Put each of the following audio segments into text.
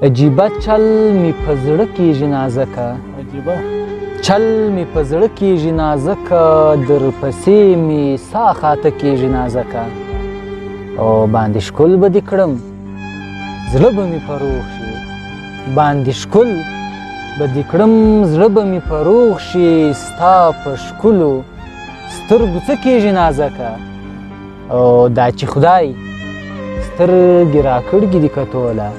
عجیبه چل می په زړه کېږي نازکه عجیبه چل می په زړه کېږي نازکه درپسې مې سا خاته کېږي نازکه او باندې ښکل به دې کړم زړه به مې فروغ شي باندې ښکل به دې کړم زړه به مې فروغ شي ستا په ښکلو سترګو څه کېږي نازکه او دا چې خدای سترګې راکړګي دي کتوله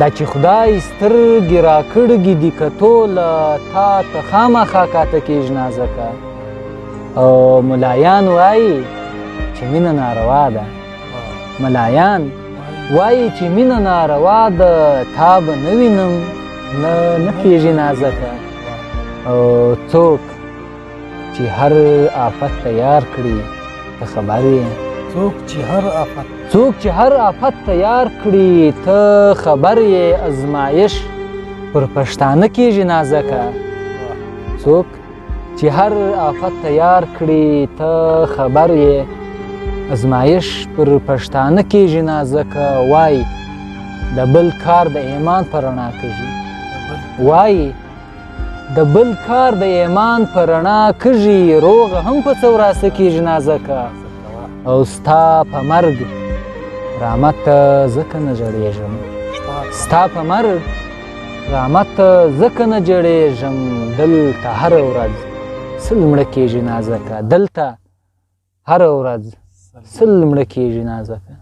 دا چې خدای سترګې راکړګي دي کتوله تا ته خامخا کاته کېږي نازکه او ملایان وایي چې مینه ناروا ده ملایان وایي چې مینه ناروا ده تا به نه وینم نه پېژي نازکه او څوک چې هر آفت تیار کړي ته خبر یې څوک چې هر آفت تیار کړي ته خبر یې ازمایش پر پښتانه کېږي نازکه څوک چې هر آفت تیار کړي ته خبر یې ازمایش پر پښتانه کېږي نازکه وایي د بل کار د ایمان په رڼا کېږي وایي د بل کار د ایمان په رڼا کېږي روغه هم په څه وراسته کېږي نازکه او ستا په مرګ رحمت ته ځکه نه جړېږم ستا په مرګ رحمت ته ځکه نه جړېږم دلته هره ورځ سل مړه کېږي نازکه دلته هره ورځ سل مړه کېږي نازکه